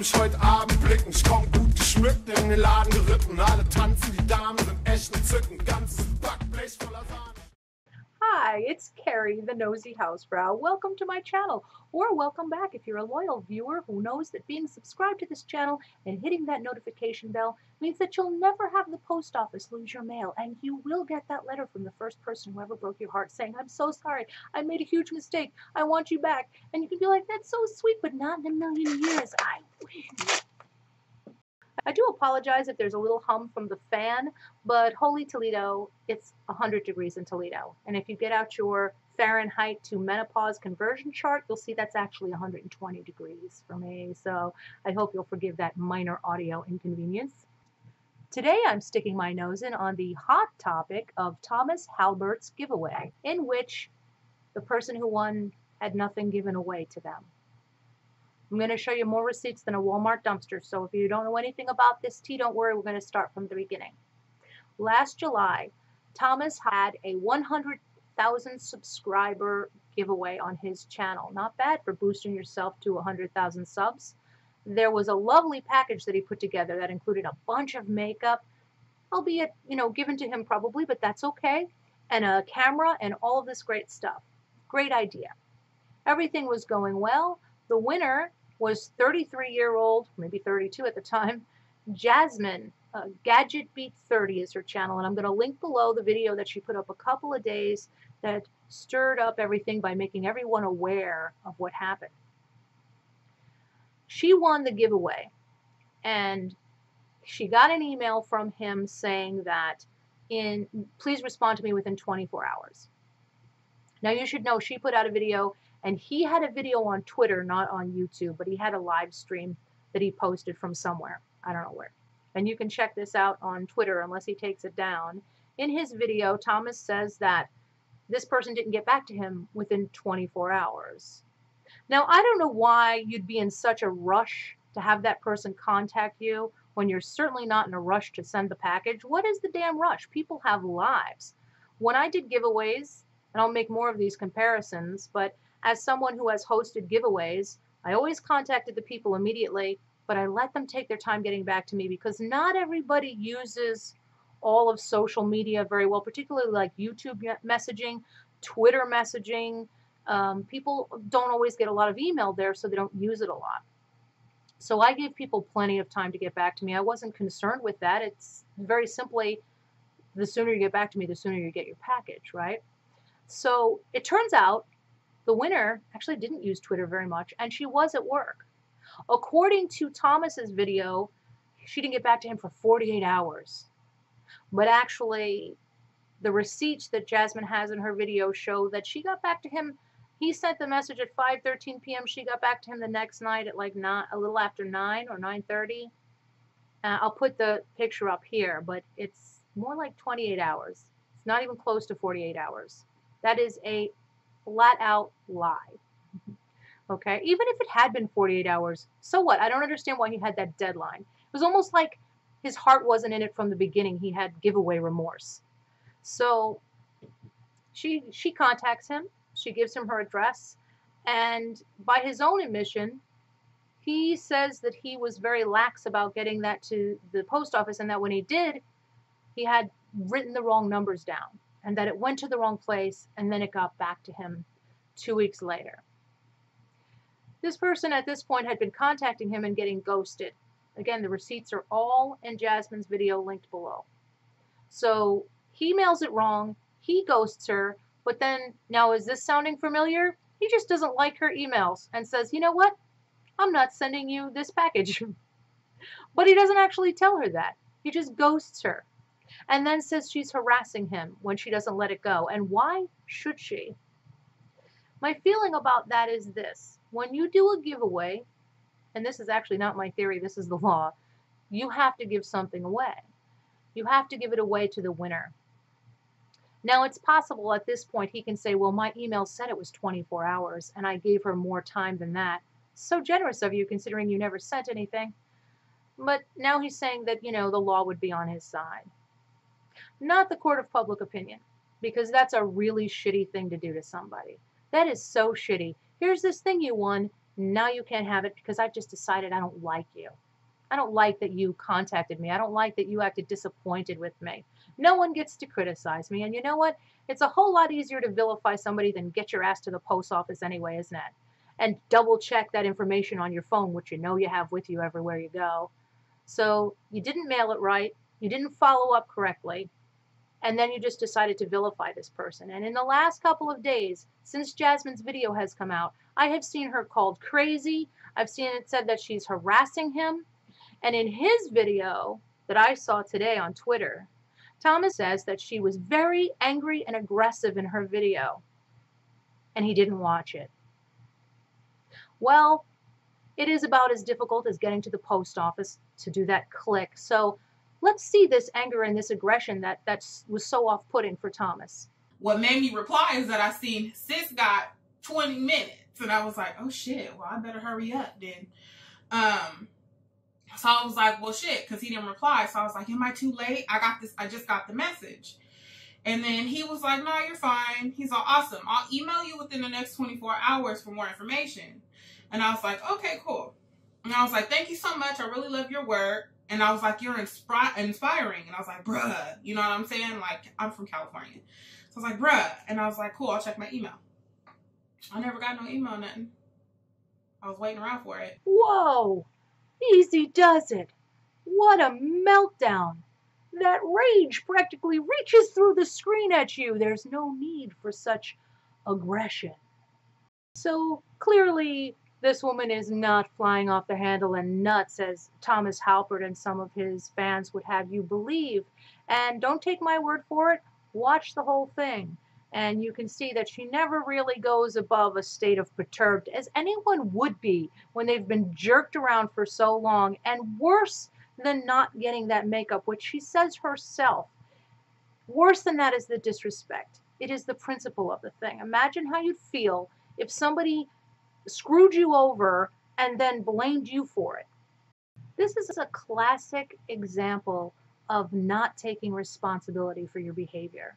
mich heute Abend blicken. Ich komm gut geschmückt in den Laden geritten. Alle tanzen, die Damen sind echt entzückend. Ganzes Backblech voller Sahne. Hi, it's Kerry, the Nosy Housebrow. Welcome to my channel, or welcome back if you're a loyal viewer who knows that being subscribed to this channel and hitting that notification bell means that you'll never have the post office lose your mail, and you will get that letter from the first person who ever broke your heart saying, I'm so sorry, I made a huge mistake, I want you back. And you can be like, that's so sweet, but not in a million years, I wish. I do apologize if there's a little hum from the fan, but holy Toledo, it's 100 degrees in Toledo. And if you get out your Fahrenheit to menopause conversion chart, you'll see that's actually 120 degrees for me. So I hope you'll forgive that minor audio inconvenience. Today I'm sticking my nose in on the hot topic of Thomas Halbert's giveaway, in which the person who won had nothing given away to them. I'm going to show you more receipts than a Walmart dumpster, so if you don't know anything about this tea, don't worry, we're going to start from the beginning. Last July, Thomas had a 100,000 subscriber giveaway on his channel. Not bad for boosting yourself to 100,000 subs. There was a lovely package that he put together that included a bunch of makeup, albeit, given to him probably, but that's okay, and a camera and all of this great stuff. Great idea. Everything was going well. The winner was 33-year-old, maybe 32 at the time, Jasmine. Gadget Beat 30 is her channel, and I'm going to link below the video that she put up a couple of days that stirred up everything by making everyone aware of what happened. She won the giveaway, and she got an email from him saying that please respond to me within 24 hours. Now you should know she put out a video, and he had a video on Twitter, not on YouTube, but he had a live stream that he posted from somewhere. I don't know where. And you can check this out on Twitter unless he takes it down. In his video, Thomas says that this person didn't get back to him within 24 hours. Now, I don't know why you'd be in such a rush to have that person contact you when you're certainly not in a rush to send the package. What is the damn rush? People have lives. When I did giveaways, and I'll make more of these comparisons, but as someone who has hosted giveaways, I always contacted the people immediately, but I let them take their time getting back to me because not everybody uses all of social media very well, particularly like YouTube messaging, Twitter messaging. People don't always get a lot of email there, so they don't use it a lot. So I gave people plenty of time to get back to me. I wasn't concerned with that. It's very simply, the sooner you get back to me, the sooner you get your package, right? So it turns out the winner actually didn't use Twitter very much, and she was at work. According to Thomas's video, she didn't get back to him for 48 hours. But actually, the receipts that Jasmine has in her video show that she got back to him. He sent the message at 5:13 p.m. She got back to him the next night at like a little after 9 or 9:30. I'll put the picture up here, but it's more like 28 hours. It's not even close to 48 hours. That is a flat-out lie. Okay, even if it had been 48 hours, so what? I don't understand why he had that deadline. It was almost like his heart wasn't in it from the beginning. He had giveaway remorse. So she contacts him. She gives him her address. And by his own admission, he says that he was very lax about getting that to the post office, and that when he did, he had written the wrong numbers down, and that it went to the wrong place, and then it got back to him 2 weeks later. This person at this point had been contacting him and getting ghosted. Again, the receipts are all in Jasmine's video linked below. So he mails it wrong, he ghosts her, but then, now is this sounding familiar? He just doesn't like her emails and says, you know what? I'm not sending you this package. But he doesn't actually tell her that. He just ghosts her. And then says she's harassing him when she doesn't let it go. And why should she? My feeling about that is this. When you do a giveaway, and this is actually not my theory, this is the law, you have to give something away. You have to give it away to the winner. Now, it's possible at this point he can say, well, my email said it was 24 hours, and I gave her more time than that. So generous of you, considering you never sent anything. But now he's saying that, the law would be on his side. Not the court of public opinion, because that's a really shitty thing to do to somebody. That is so shitty. Here's this thing you won. Now you can't have it because I've just decided I don't like you. I don't like that you contacted me. I don't like that you acted disappointed with me. No one gets to criticize me. And you know what? It's a whole lot easier to vilify somebody than get your ass to the post office anyway, isn't it? And double check that information on your phone, which you know you have with you everywhere you go. So you didn't mail it right. You didn't follow up correctly. And then you just decided to vilify this person. And in the last couple of days, since Jasmine's video has come out, I have seen her called crazy. I've seen it said that she's harassing him. And in his video that I saw today on Twitter, Thomas says that she was very angry and aggressive in her video, and he didn't watch it. Well, it is about as difficult as getting to the post office to do that click. So let's see this anger and this aggression that was so off-putting for Thomas. What made me reply is that I seen sis got 20 minutes, and I was like, oh shit, well, I better hurry up then. So I was like, well, shit, because he didn't reply. So I was like, am I too late? I just got the message. And then he was like, no, you're fine. He's all, awesome. I'll email you within the next 24 hours for more information. And I was like, okay, cool. And I was like, thank you so much. I really love your work. And I was like, you're inspiring. And I was like, bruh, you know what I'm saying? Like, I'm from California. So I was like, bruh. And I was like, cool, I'll check my email. I never got no email, nothing. I was waiting around for it. Whoa. Easy does it. What a meltdown. That rage practically reaches through the screen at you. There's no need for such aggression. So clearly this woman is not flying off the handle and nuts as Thomas Halpert and some of his fans would have you believe. And don't take my word for it. Watch the whole thing. And you can see that she never really goes above a state of perturbed, as anyone would be when they've been jerked around for so long. And worse than not getting that makeup, which she says herself, worse than that is the disrespect. It is the principle of the thing. Imagine how you'd feel if somebody screwed you over and then blamed you for it. This is a classic example of not taking responsibility for your behavior.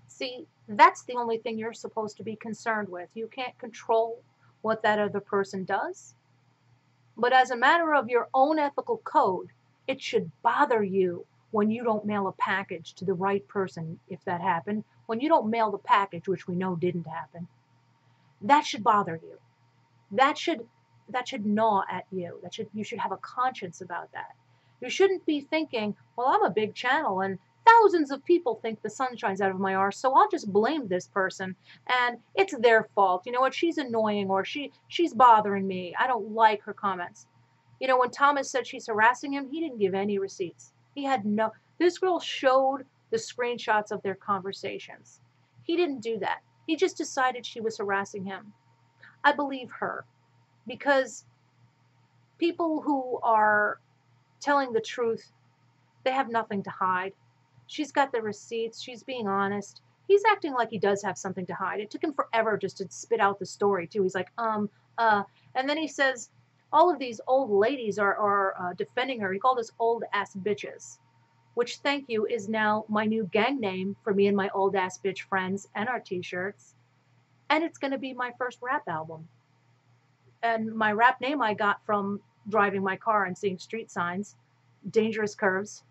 See, that's the only thing you're supposed to be concerned with. You can't control what that other person does. But as a matter of your own ethical code, it should bother you when you don't mail a package to the right person, if that happened. When you don't mail the package, which we know didn't happen, that should bother you. That should gnaw at you. You should have a conscience about that. You shouldn't be thinking, well, I'm a big channel and thousands of people think the sun shines out of my arse, so I'll just blame this person and it's their fault. You know what? She's annoying, or she's bothering me. I don't like her comments. You know, when Thomas said she's harassing him, he didn't give any receipts. He had no. This girl showed the screenshots of their conversations. He didn't do that. He just decided she was harassing him. I believe her, because people who are telling the truth, they have nothing to hide. She's got the receipts. She's being honest. He's acting like he does have something to hide. It took him forever just to spit out the story, too. He's like, and then he says, all of these old ladies are defending her. He called us old-ass bitches, which, thank you, is now my new gang name for me and my old-ass bitch friends and our T-shirts. And it's going to be my first rap album. And my rap name I got from driving my car and seeing street signs, Dangerous Curves.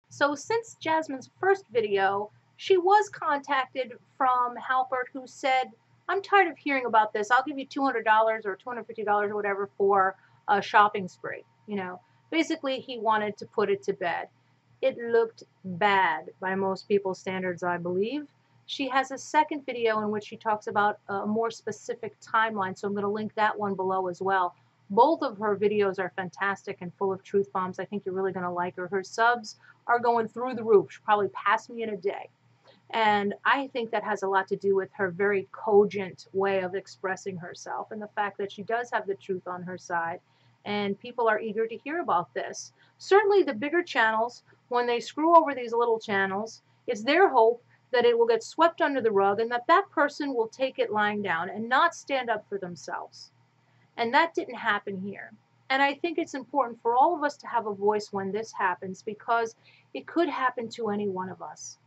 So since Jasmine's first video, she was contacted from Halpert, who said, I'm tired of hearing about this. I'll give you $200 or $250 or whatever for a shopping spree. You know, basically he wanted to put it to bed. It looked bad by most people's standards, I believe. She has a second video in which she talks about a more specific timeline, so I'm going to link that one below as well. Both of her videos are fantastic and full of truth bombs. I think you're really going to like her. Her subs are going through the roof. She'll probably pass me in a day. And I think that has a lot to do with her very cogent way of expressing herself and the fact that she does have the truth on her side. And people are eager to hear about this. Certainly the bigger channels, when they screw over these little channels, it's their hope that it will get swept under the rug and that that person will take it lying down and not stand up for themselves. And that didn't happen here. And I think it's important for all of us to have a voice when this happens, because it could happen to any one of us.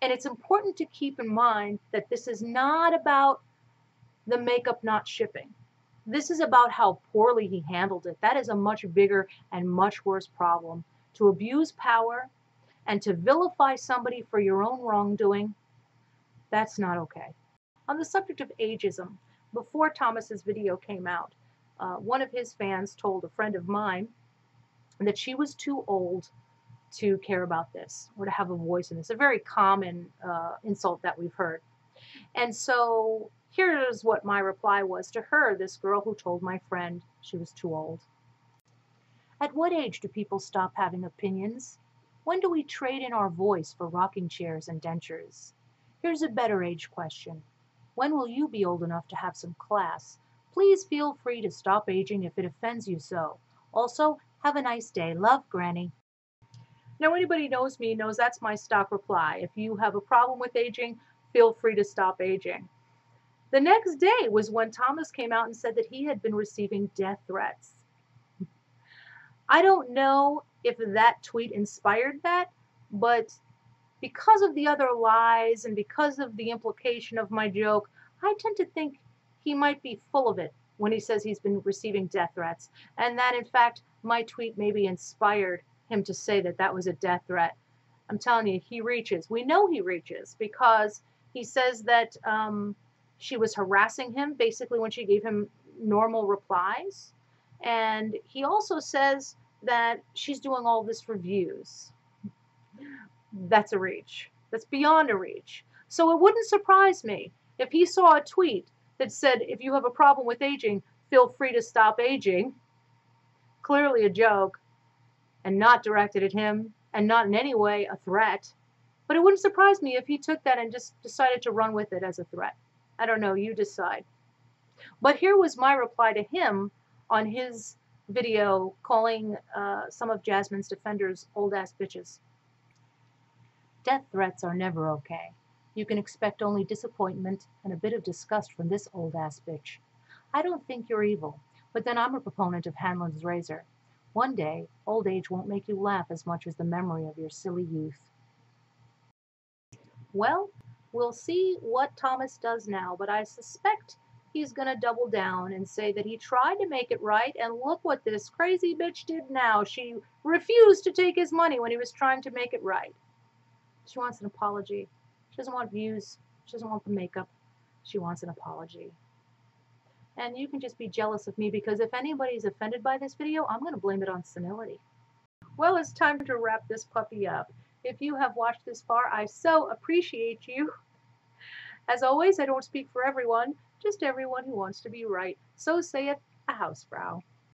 And it's important to keep in mind that this is not about the makeup not shipping. This is about how poorly he handled it. That is a much bigger and much worse problem. To abuse power and to vilify somebody for your own wrongdoing, that's not okay. On the subject of ageism, before Thomas's video came out, one of his fans told a friend of mine that she was too old to care about this or to have a voice in this. A very common insult that we've heard. And so here's what my reply was to her, this girl who told my friend she was too old. At what age do people stop having opinions? When do we trade in our voice for rocking chairs and dentures? Here's a better age question. When will you be old enough to have some class? Please feel free to stop aging if it offends you so. Also, have a nice day. Love, Granny. Now, anybody knows me knows that's my stock reply. If you have a problem with aging, feel free to stop aging. The next day was when Thomas came out and said that he had been receiving death threats. I don't know if that tweet inspired that, but because of the other lies and because of the implication of my joke, I tend to think he might be full of it when he says he's been receiving death threats, and that in fact my tweet maybe inspired him to say that that was a death threat. I'm telling you, he reaches. We know he reaches because he says that she was harassing him basically when she gave him normal replies, and he also says that she's doing all this for views. That's a reach. That's beyond a reach. So it wouldn't surprise me if he saw a tweet that said, if you have a problem with aging, feel free to stop aging. Clearly a joke and not directed at him and not in any way a threat. But it wouldn't surprise me if he took that and just decided to run with it as a threat. I don't know, you decide. But here was my reply to him on his video calling some of Jasmine's defenders old-ass bitches. Death threats are never okay. You can expect only disappointment and a bit of disgust from this old-ass bitch. I don't think you're evil, but then I'm a proponent of Hanlon's razor. One day, old age won't make you laugh as much as the memory of your silly youth. Well, we'll see what Thomas does now, but I suspect he's going to double down and say that he tried to make it right, and look what this crazy bitch did now. She refused to take his money when he was trying to make it right. She wants an apology. She doesn't want views. She doesn't want the makeup. She wants an apology. And you can just be jealous of me because if anybody's offended by this video, I'm going to blame it on senility. Well, it's time to wrap this puppy up. If you have watched this far, I so appreciate you. As always, I don't speak for everyone, just everyone who wants to be right. So saith a housefrau.